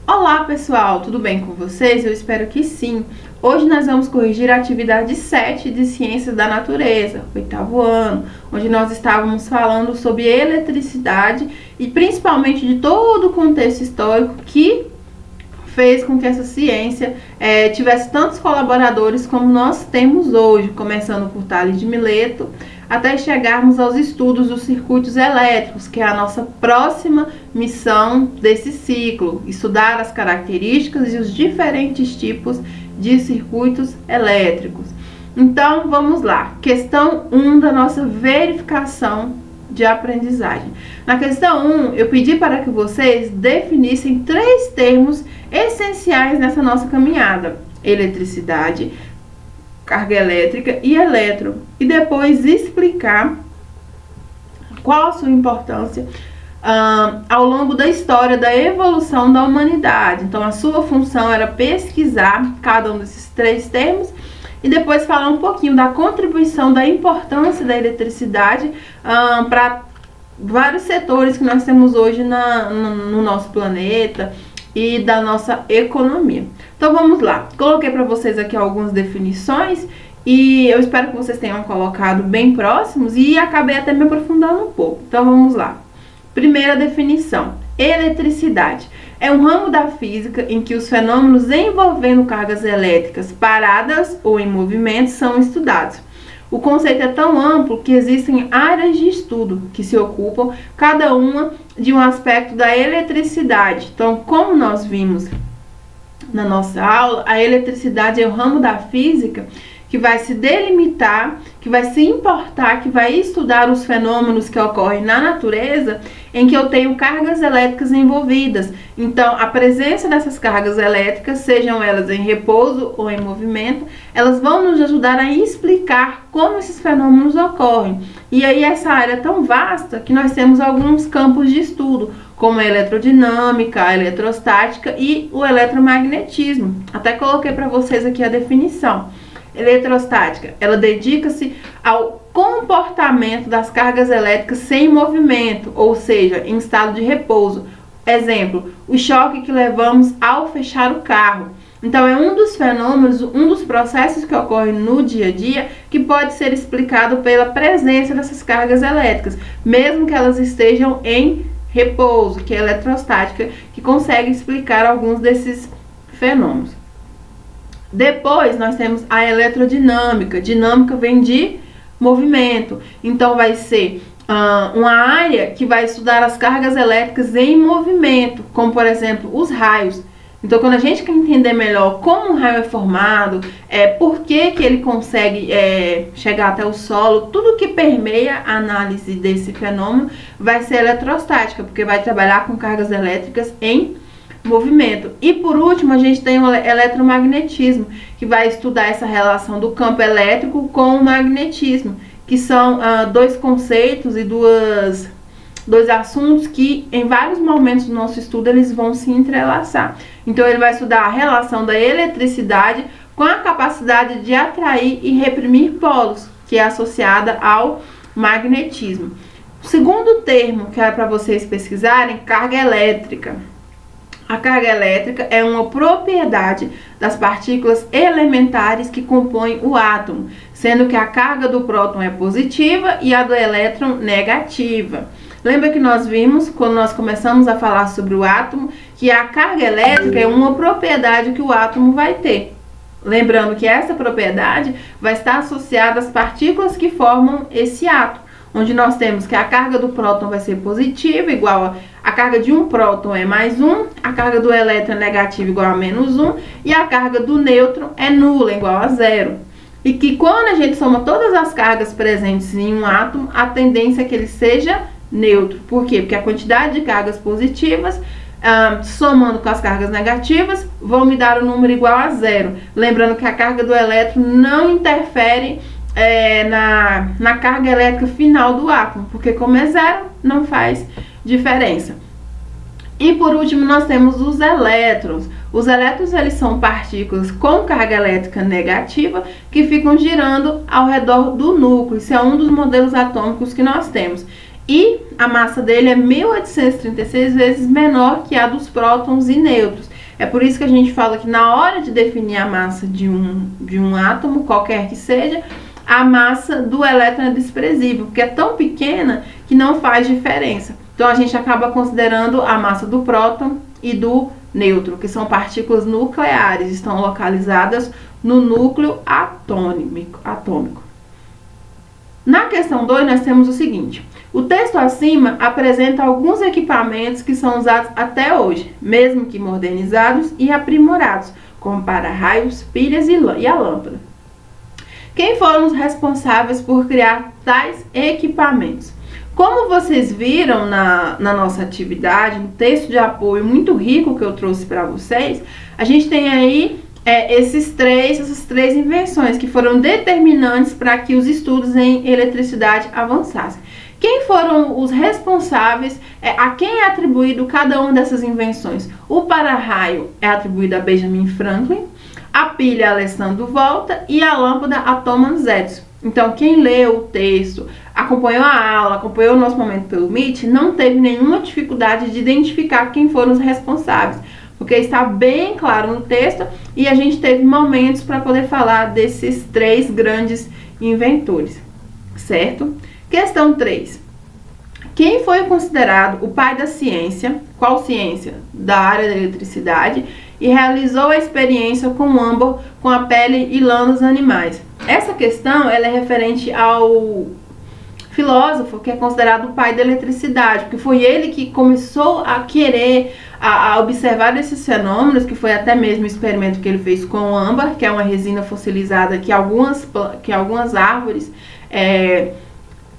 Olá pessoal, tudo bem com vocês? Eu espero que sim. Hoje nós vamos corrigir a atividade 7 de Ciências da Natureza, 8º ano, onde nós estávamos falando sobre eletricidade e principalmente de todo o contexto histórico que fez com que essa ciência tivesse tantos colaboradores como nós temos hoje, começando por Tales de Mileto, até chegarmos aos estudos dos circuitos elétricos, que é a nossa próxima missão desse ciclo, estudar as características e os diferentes tipos de circuitos elétricos. Então, vamos lá. Questão 1 da nossa verificação de aprendizagem. Na questão 1, eu pedi para que vocês definissem 3 termos essenciais nessa nossa caminhada: eletricidade, carga elétrica e elétron, e depois explicar qual a sua importância ao longo da história da evolução da humanidade. Então, a sua função era pesquisar cada um desses 3 termos e depois falar um pouquinho da contribuição, da importância da eletricidade para vários setores que nós temos hoje no nosso planeta e da nossa economia. Então vamos lá, coloquei para vocês aqui algumas definições e eu espero que vocês tenham colocado bem próximos e acabei até me aprofundando um pouco. Então vamos lá. Primeira definição: eletricidade é um ramo da física em que os fenômenos envolvendo cargas elétricas paradas ou em movimento são estudados. O conceito é tão amplo que existem áreas de estudo que se ocupam, cada uma de um aspecto da eletricidade. Então, como nós vimos na nossa aula, a eletricidade é o ramo da física que vai se delimitar, que vai se importar, que vai estudar os fenômenos que ocorrem na natureza em que eu tenho cargas elétricas envolvidas. Então, a presença dessas cargas elétricas, sejam elas em repouso ou em movimento, elas vão nos ajudar a explicar como esses fenômenos ocorrem. E aí essa área é tão vasta que nós temos alguns campos de estudo, como a eletrodinâmica, a eletrostática e o eletromagnetismo. Até coloquei para vocês aqui a definição. Eletrostática, ela dedica-se ao comportamento das cargas elétricas sem movimento, ou seja, em estado de repouso. Exemplo, o choque que levamos ao fechar o carro. Então, é um dos fenômenos, um dos processos que ocorrem no dia a dia que pode ser explicado pela presença dessas cargas elétricas, mesmo que elas estejam em repouso, que é a eletrostática, que consegue explicar alguns desses fenômenos. Depois nós temos a eletrodinâmica. Dinâmica vem de movimento, então vai ser uma área que vai estudar as cargas elétricas em movimento, como por exemplo os raios. Então, quando a gente quer entender melhor como um raio é formado, por que ele consegue chegar até o solo, tudo que permeia a análise desse fenômeno vai ser eletrostática, porque vai trabalhar com cargas elétricas em movimento. E por último, a gente tem o eletromagnetismo, que vai estudar essa relação do campo elétrico com o magnetismo, que são 2 conceitos e dois assuntos que em vários momentos do nosso estudo eles vão se entrelaçar. Então ele vai estudar a relação da eletricidade com a capacidade de atrair e reprimir polos, que é associada ao magnetismo. O segundo termo que era para vocês pesquisarem, carga elétrica. A carga elétrica é uma propriedade das partículas elementares que compõem o átomo, sendo que a carga do próton é positiva e a do elétron negativa. Lembra que nós vimos, quando nós começamos a falar sobre o átomo, que a carga elétrica é uma propriedade que o átomo vai ter. Lembrando que essa propriedade vai estar associada às partículas que formam esse átomo, onde nós temos que a carga do próton vai ser positiva, igual a carga de um próton é mais 1, a carga do elétron é negativa, igual a menos 1, e a carga do nêutron é nula, igual a 0. E que quando a gente soma todas as cargas presentes em um átomo, a tendência é que ele seja neutro. Por quê? Porque a quantidade de cargas positivas, somando com as cargas negativas, vão me dar o número igual a 0. Lembrando que a carga do elétron não interfere na carga elétrica final do átomo, porque como é 0, não faz diferença. E por último nós temos os elétrons. Os elétrons eles são partículas com carga elétrica negativa que ficam girando ao redor do núcleo. Isso é um dos modelos atômicos que nós temos. E a massa dele é 1836 vezes menor que a dos prótons e nêutrons. É por isso que a gente fala que na hora de definir a massa de um átomo, qualquer que seja, a massa do elétron é desprezível, porque é tão pequena que não faz diferença. Então a gente acaba considerando a massa do próton e do nêutron, que são partículas nucleares, estão localizadas no núcleo atômico. Na questão 2, nós temos o seguinte: o texto acima apresenta alguns equipamentos que são usados até hoje, mesmo que modernizados e aprimorados, como para-raios, pilhas e a lâmpada. Quem foram os responsáveis por criar tais equipamentos? Como vocês viram na nossa atividade, no texto de apoio muito rico que eu trouxe para vocês, a gente tem aí essas três invenções que foram determinantes para que os estudos em eletricidade avançassem. Quem foram os responsáveis, a quem é atribuído cada uma dessas invenções? O para-raio é atribuído a Benjamin Franklin, a pilha a Alessandro Volta e a lâmpada a Thomas Edison. Então, quem leu o texto, acompanhou a aula, acompanhou o nosso momento pelo Meet, não teve nenhuma dificuldade de identificar quem foram os responsáveis, porque está bem claro no texto e a gente teve momentos para poder falar desses três grandes inventores, certo? Questão 3. Quem foi considerado o pai da ciência, qual ciência? Da área da eletricidade, e realizou a experiência com âmbar, com a pele e lã dos animais? Essa questão ela é referente ao filósofo que é considerado o pai da eletricidade, porque foi ele que começou a querer a observar esses fenômenos, que foi até mesmo o experimento que ele fez com o âmbar, que é uma resina fossilizada que algumas árvores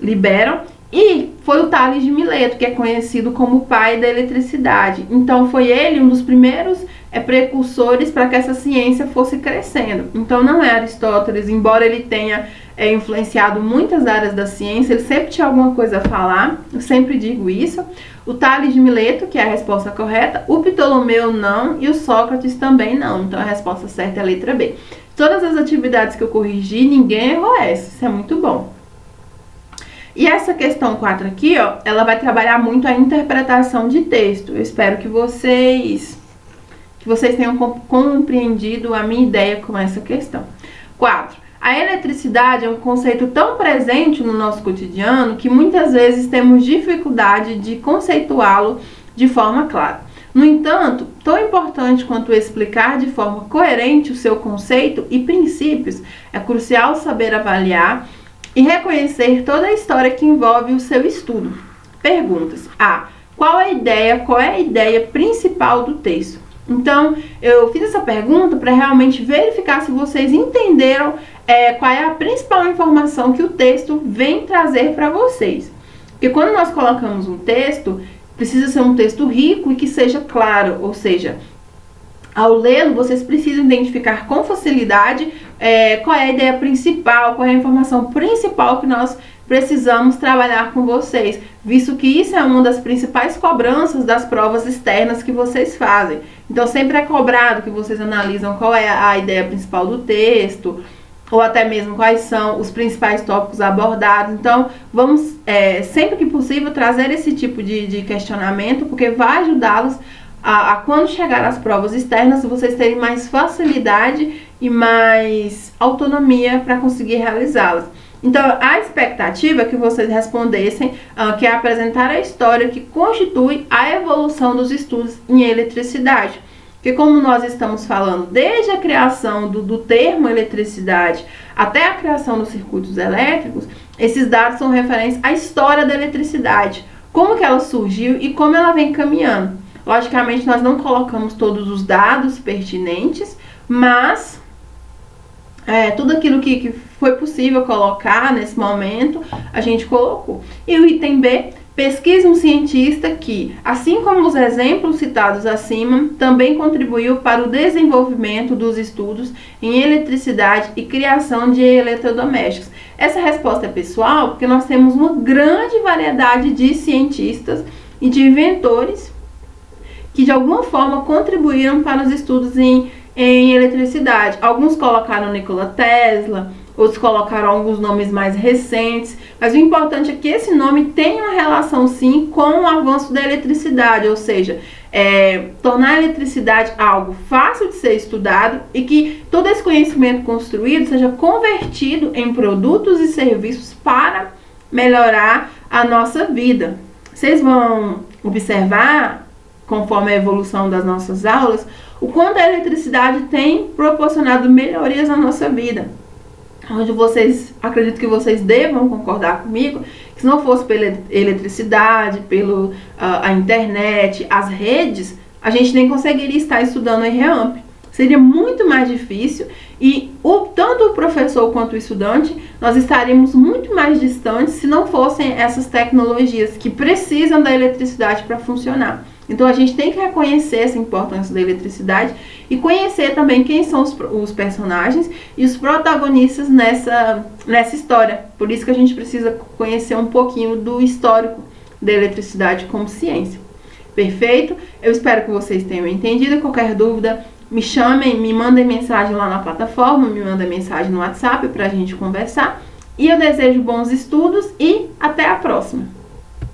liberam, e foi o Tales de Mileto, que é conhecido como o pai da eletricidade. Então foi ele um dos primeiros precursores para que essa ciência fosse crescendo. Então não é Aristóteles, embora ele tenha influenciado muitas áreas da ciência, ele sempre tinha alguma coisa a falar, eu sempre digo isso. O Tales de Mileto, que é a resposta correta, o Ptolomeu não e o Sócrates também não. Então a resposta certa é a letra B. Todas as atividades que eu corrigi, ninguém errou essa, isso é muito bom. E essa questão 4 aqui, ó, ela vai trabalhar muito a interpretação de texto. Eu espero que vocês tenham compreendido a minha ideia com essa questão. 4. A eletricidade é um conceito tão presente no nosso cotidiano que muitas vezes temos dificuldade de conceituá-lo de forma clara. No entanto, tão importante quanto explicar de forma coerente o seu conceito e princípios, é crucial saber avaliar e reconhecer toda a história que envolve o seu estudo. Perguntas. A. Qual é a ideia principal do texto? Então, eu fiz essa pergunta para realmente verificar se vocês entenderam qual é a principal informação que o texto vem trazer para vocês. Porque quando nós colocamos um texto, precisa ser um texto rico e que seja claro, ou seja, ao lê-lo, vocês precisam identificar com facilidade qual é a ideia principal, qual é a informação principal que nós precisamos trabalhar com vocês, visto que isso é uma das principais cobranças das provas externas que vocês fazem. Então, sempre é cobrado que vocês analisam qual é a ideia principal do texto, ou até mesmo quais são os principais tópicos abordados. Então, vamos, sempre que possível, trazer esse tipo de questionamento, porque vai ajudá-los a quando chegar às provas externas, vocês terem mais facilidade e mais autonomia para conseguir realizá-las. Então, a expectativa é que vocês respondessem, que é apresentar a história que constitui a evolução dos estudos em eletricidade. Porque como nós estamos falando desde a criação do termo eletricidade até a criação dos circuitos elétricos, esses dados são referentes à história da eletricidade, como que ela surgiu e como ela vem caminhando. Logicamente, nós não colocamos todos os dados pertinentes, mas tudo aquilo que foi possível colocar nesse momento, a gente colocou. E o item B, pesquisa um cientista que, assim como os exemplos citados acima, também contribuiu para o desenvolvimento dos estudos em eletricidade e criação de eletrodomésticos. Essa resposta é pessoal, porque nós temos uma grande variedade de cientistas e de inventores que de alguma forma contribuíram para os estudos em eletricidade. Alguns colocaram Nikola Tesla, outros colocaram alguns nomes mais recentes, mas o importante é que esse nome tem uma relação sim com o avanço da eletricidade, ou seja, tornar a eletricidade algo fácil de ser estudado e que todo esse conhecimento construído seja convertido em produtos e serviços para melhorar a nossa vida. Vocês vão observar, conforme a evolução das nossas aulas, o quanto a eletricidade tem proporcionado melhorias na nossa vida. Onde acredito que vocês devam concordar comigo, que se não fosse pela eletricidade, pela internet, as redes, a gente nem conseguiria estar estudando em REAMP. Seria muito mais difícil e tanto o professor quanto o estudante, nós estaríamos muito mais distantes se não fossem essas tecnologias que precisam da eletricidade para funcionar. Então a gente tem que reconhecer essa importância da eletricidade e conhecer também quem são os personagens e os protagonistas nessa história. Por isso que a gente precisa conhecer um pouquinho do histórico da eletricidade como ciência. Perfeito? Eu espero que vocês tenham entendido. Qualquer dúvida, me chamem, me mandem mensagem lá na plataforma, me mandem mensagem no WhatsApp para a gente conversar. E eu desejo bons estudos e até a próxima!